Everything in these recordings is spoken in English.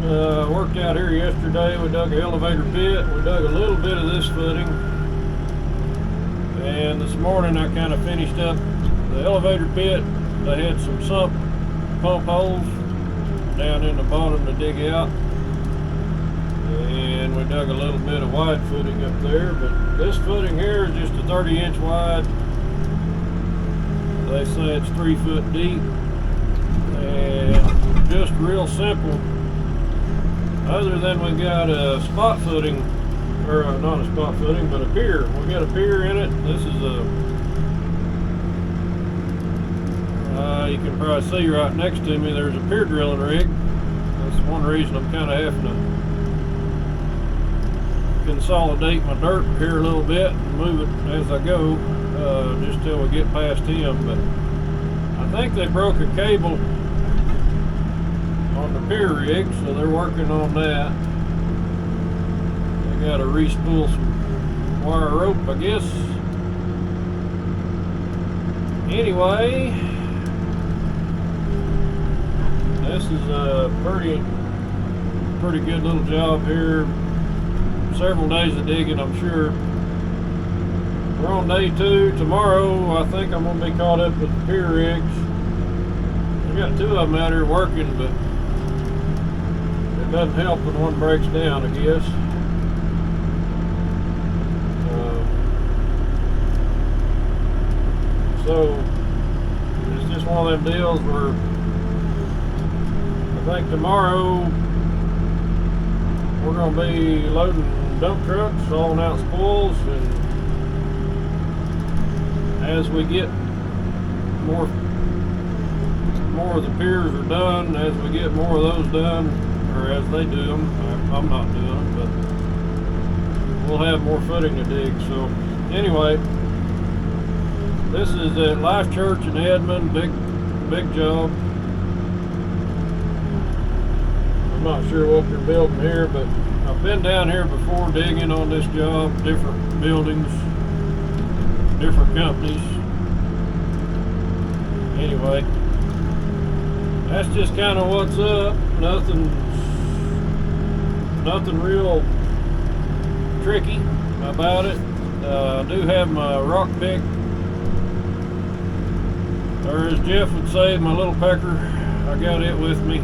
Worked out here yesterday. We dug an elevator pit. We dug a little bit of this footing. And this morning I kind of finished up the elevator pit. They had some sump pump holes down in the bottom to dig out. And we dug a little bit of wide footing up there. But this footing here is just a 30-inch wide. They say it's 3 foot deep. And just real simple. Other than we got a spot footing, or not a spot footing, but a pier. We got a pier in it. This is you can probably see right next to me, there's a pier drilling rig. That's one reason I'm kind of having to consolidate my dirt here a little bit and move it as I go, just till we get past him. But I think they broke a cable on the pier rig, so they're working on that. They gotta re-spool some wire rope, I guess. Anyway, this is a pretty good little job here. Several days of digging, I'm sure. We're on day 2. Tomorrow I think I'm gonna be caught up with the pier rigs. We got 2 of them out here working, but it doesn't help when one breaks down, I guess. So it's just one of them deals where I think tomorrow we're going to be loading dump trucks, hauling out spools, and as we get more of the piers are done, as we get more of those done, or as they do them, I'm not doing them, but we'll have more footing to dig. So anyway, this is at Life Church in Edmond. Big job. I'm not sure what they're building here, but I've been down here before digging on this job. Different buildings, different companies. Anyway, that's just kind of what's up. Nothing real tricky about it. I do have my rock pick, or as Jeff would say, my little pecker. I got it with me.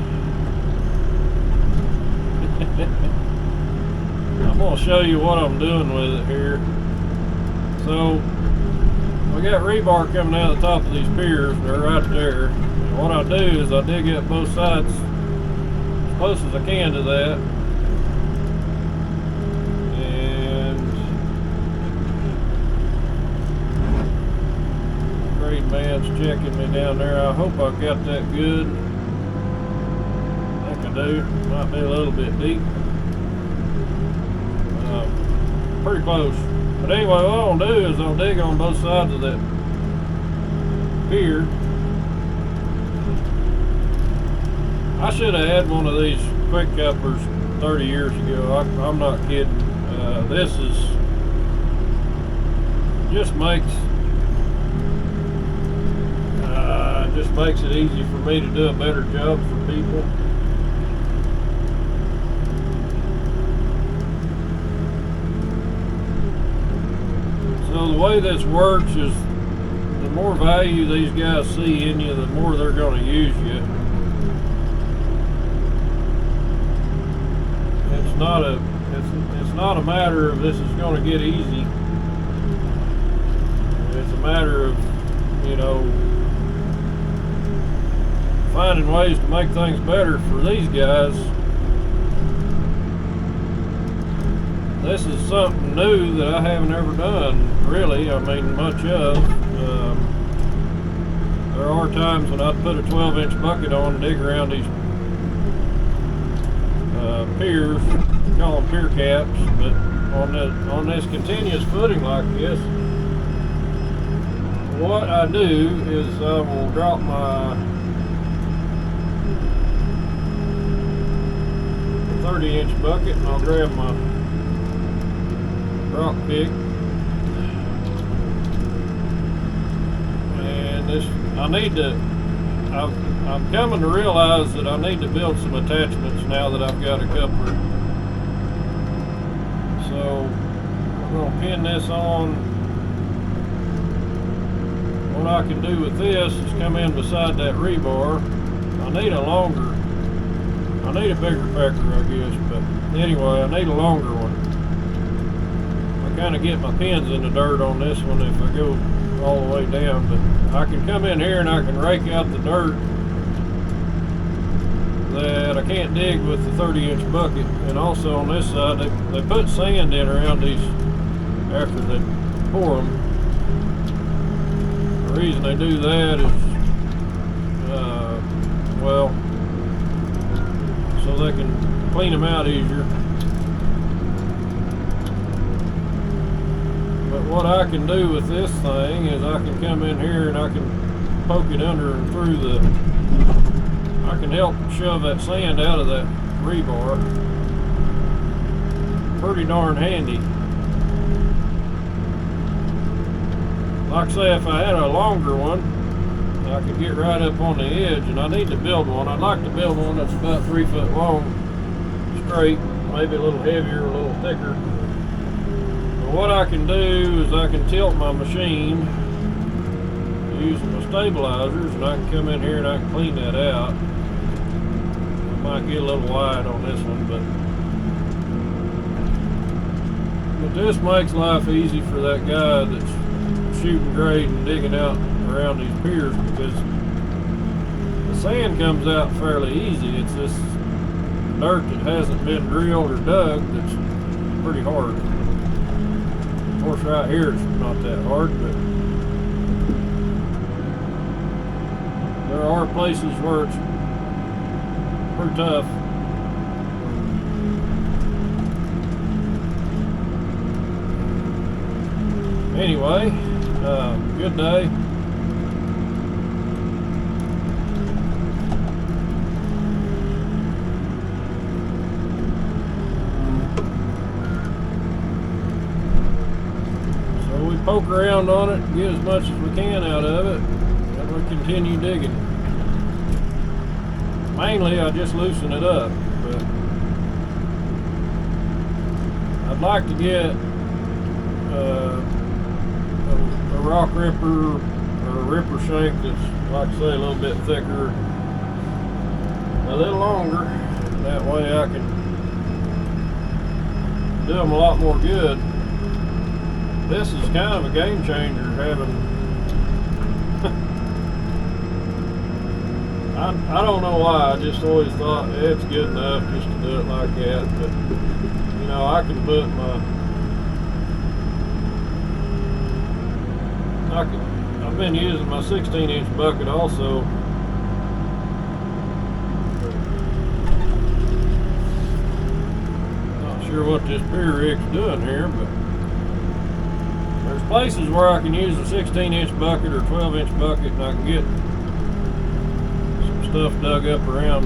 I'm going to show you what I'm doing with it here. So we got rebar coming out of the top of these piers. They're right there. And what I do is I dig up both sides as close as I can to that. And grade man's checking me down there. I hope I got that good. I think I do. Might be a little bit deep. Pretty close. But anyway, what I'm gonna do is I'll dig on both sides of that pier. I should have had one of these quick cuppers 30 years ago. I'm not kidding. This is just makes it easy for me to do a better job for people. So the way this works is the more value these guys see in you, the more they're going to use you. It's not a matter of this is going to get easy. It's a matter of, finding ways to make things better for these guys. This is something new that I haven't ever done, really. I mean, much of. There are times when I'd put a 12-inch bucket on and dig around these piers, call them pier caps, but on this continuous footing like this, what I do is I will drop my 30-inch bucket and I'll grab my rock pick, and this I I'm coming to realize that I need to build some attachments now that I've got a coupler. So I'm going to pin this on. What I can do with this is come in beside that rebar. I need a bigger pecker, I guess, but anyway, I need a longer one. I kind of get my pins in the dirt on this one if I go all the way down, but I can come in here and I can rake out the dirt that I can't dig with the 30-inch bucket. And also on this side, they put sand in around these after they pour them. The reason they do that is, well, so they can clean them out easier. But what I can do with this thing is I can come in here and I can poke it under and through I can help shove that sand out of that rebar. Pretty darn handy. Like I say, if I had a longer one, I could get right up on the edge, and I need to build one. I'd like to build one that's about 3 foot long, straight, maybe a little heavier, a little thicker. But what I can do is I can tilt my machine using my stabilizers, and I can come in here and I can clean that out. I might get a little wide on this one, but this makes life easy for that guy that's shooting grade and digging out around these piers, because the sand comes out fairly easy. It's this dirt that hasn't been drilled or dug that's pretty hard. Of course, right here it's not that hard, but there are places where it's pretty tough. Anyway, good day. So we poke around on it, get as much as we can out of it, and we continue digging. Mainly I just loosen it up, but I'd like to get a rock ripper or a ripper shank that's, like I say, a little bit thicker, a little longer. That way I can do them a lot more good. This is kind of a game changer, having I don't know why, I just always thought it's good enough just to do it like that, but you know, I can put I've been using my 16-inch bucket also. Not sure what this pier rig's doing here, but there's places where I can use a 16-inch bucket or 12-inch bucket and I can get some stuff dug up around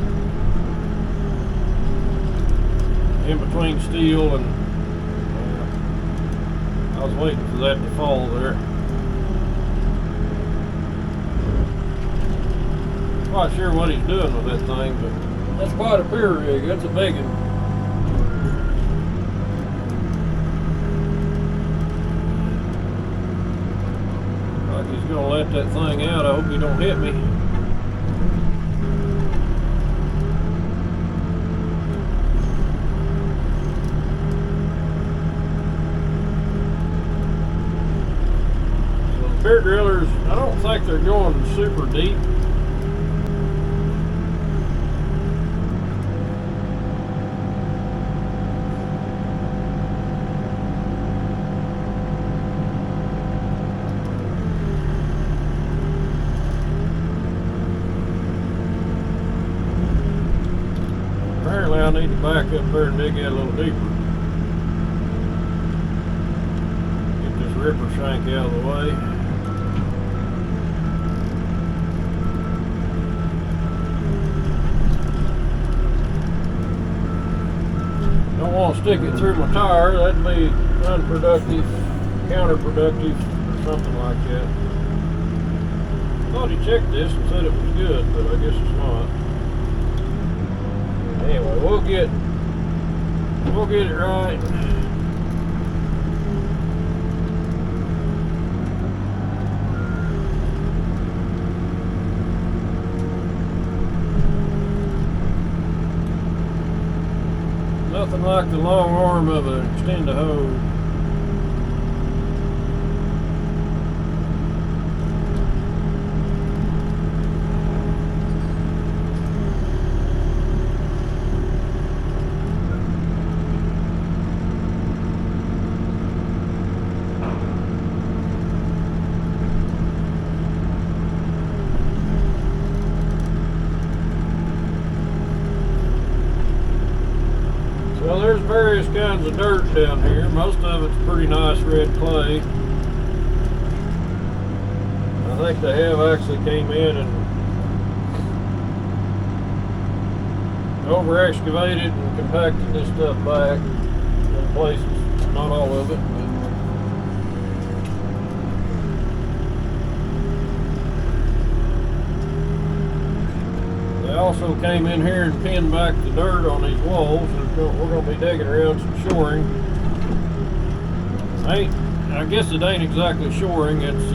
in between steel and I was waiting for that to fall there. Not sure what he's doing with that thing, but that's quite a pier rig. That's a big one. Like he's gonna let that thing out. I hope he don't hit me. So the pier drillers, I don't think they're going super deep. Apparently I need to back up there and dig out a little deeper. Get this ripper shank out of the way. Don't want to stick it through my tire, that'd be unproductive, counterproductive, or something like that. thought he checked this and said it was good, but I guess it's not. Anyway, we'll get it right. Nothing like the long arm of an extend hose. Well, there's various kinds of dirt down here. Most of it's pretty nice red clay. I think they have actually came in and over excavated and compacted this stuff back in places. Not all of it, but they also came in here and pinned back the dirt on these walls, and we're going to be digging around some shoring. I guess it ain't exactly shoring, it's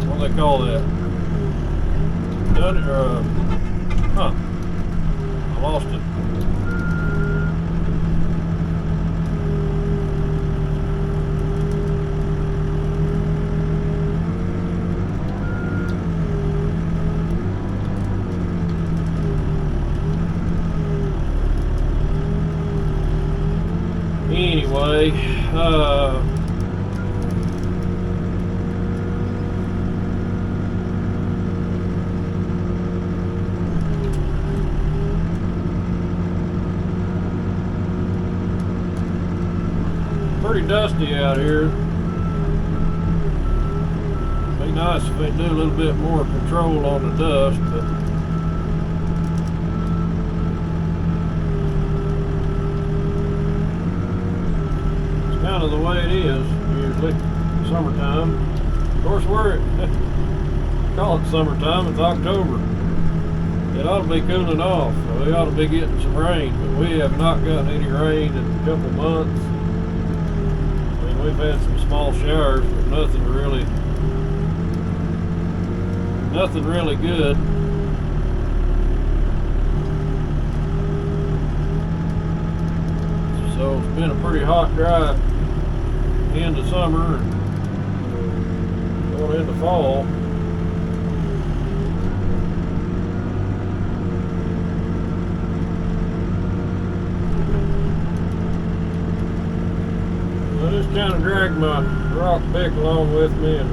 what do they call that? I lost it. Anyway, pretty dusty out here. Be nice if they do a little bit more control on the dust, but kind of the way it is usually summertime. Of course, we're call it summertime, it's October. It ought to be cooling off, so we ought to be getting some rain, but we have not gotten any rain in a couple months. I mean, we've had some small showers, but nothing really good. So it's been a pretty hot, dry end of summer and going into fall. I just kind of dragged my rock pick along with me, and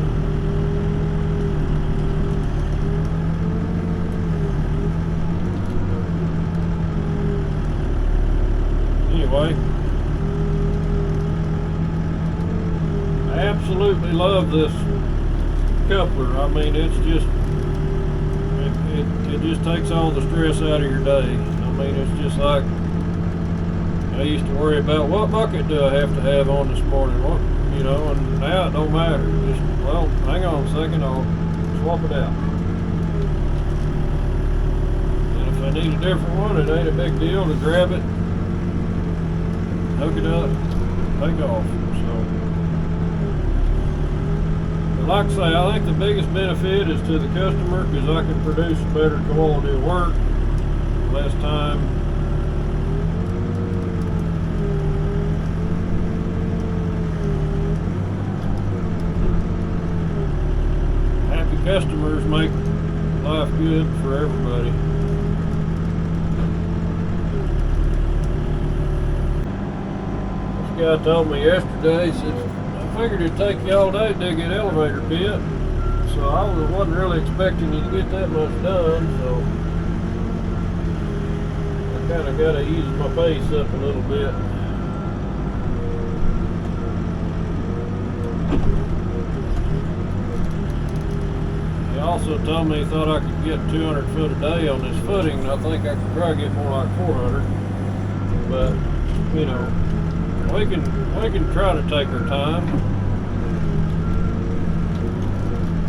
anyway, I absolutely love this coupler. I mean, it's just it just takes all the stress out of your day. I mean, it's just like I used to worry about what bucket do I have to have on this morning, what, you know, and now it don't matter. Just, well, hang on a second, I'll swap it out. And if I need a different one, it ain't a big deal to grab it, hook it up, take off. So, but like I say, I think the biggest benefit is to the customer, because I can produce better quality of work, less time. Happy customers make life good for everybody. This guy told me yesterday, he said, I figured it'd take you all day to dig an elevator pit, so I wasn't really expecting you to get that much done, so I kind of got to ease my pace up a little bit. He also told me he thought I could get 200 foot a day on this footing, and I think I could probably get more like 400, but you know, we can try to take our time.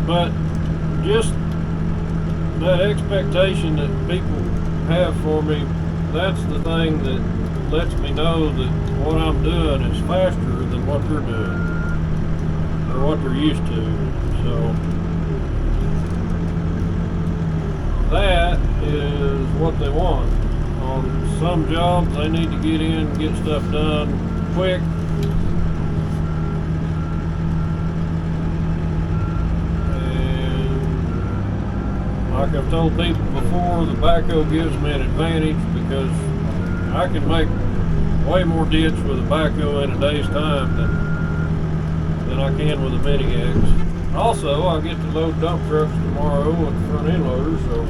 But just that expectation that people have for me, that's the thing that lets me know that what I'm doing is faster than what they're doing, or what they're used to. So that is what they want. On some jobs, they need to get in and get stuff done quick. Like I've told people before, the backhoe gives me an advantage because I can make way more ditch with a backhoe in a day's time than I can with a mini X. Also, I get to load dump trucks tomorrow with front end loaders, so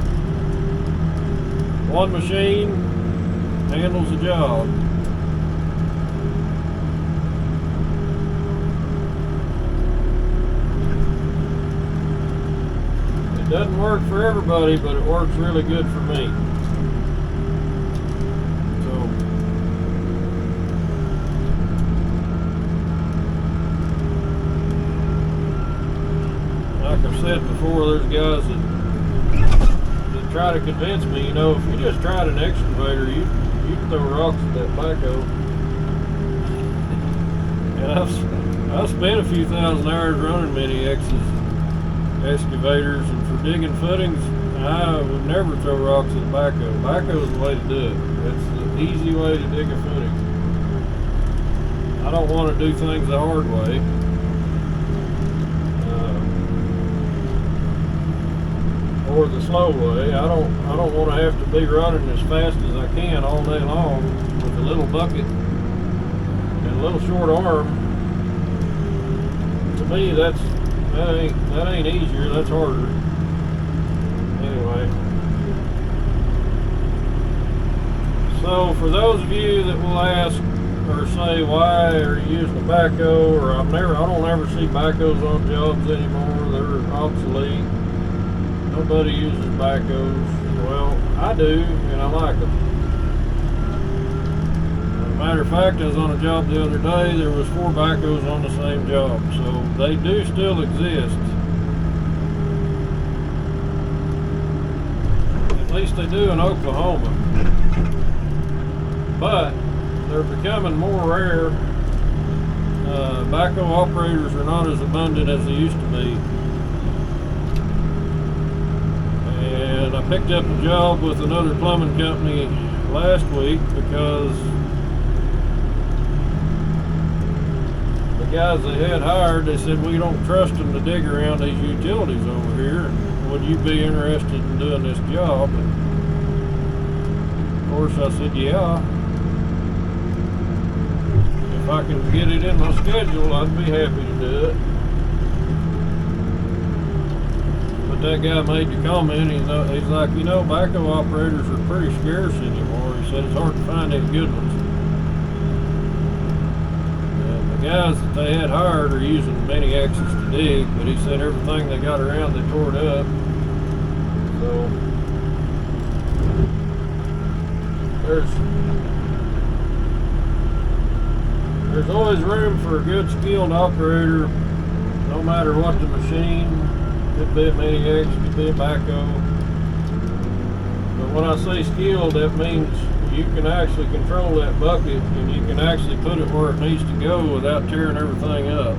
one machine handles the job. It doesn't work for everybody, but it works really good for me. So, like I've said before, there's guys that try to convince me, you know, if you just tried an excavator, you can throw rocks at that backhoe. And I've spent a few thousand hours running mini X's, excavators, and for digging footings, I would never throw rocks at a backhoe. Backhoe is the way to do it. It's the easy way to dig a footing. I don't want to do things the hard way. Or the slow way. I don't want to have to be running as fast as I can all day long with a little bucket and a little short arm. To me, that ain't easier. That's harder. Anyway, so for those of you that will ask or say, why are you using a backhoe, or I don't ever see backhoes on jobs anymore. They're obsolete. Nobody uses backhoes. Well, I do, and I like them. As a matter of fact, I was on a job the other day. There was 4 backhoes on the same job, so they do still exist. At least they do in Oklahoma. But they're becoming more rare. Backhoe operators are not as abundant as they used to be. And I picked up a job with another plumbing company last week because the guys they had hired, they said, we don't trust them to dig around these utilities over here. Would you be interested in doing this job? And of course I said, yeah. If I can get it in my schedule, I'd be happy to do it. That guy made the comment, he's like, you know, backhoe operators are pretty scarce anymore. He said it's hard to find any good ones. And the guys that they had hired are using mini X's to dig, but he said everything they got around, they tore it up. So there's always room for a good skilled operator, no matter what the machine. Could be a mini X, could be a backhoe. But when I say skilled, that means you can actually control that bucket and you can actually put it where it needs to go without tearing everything up.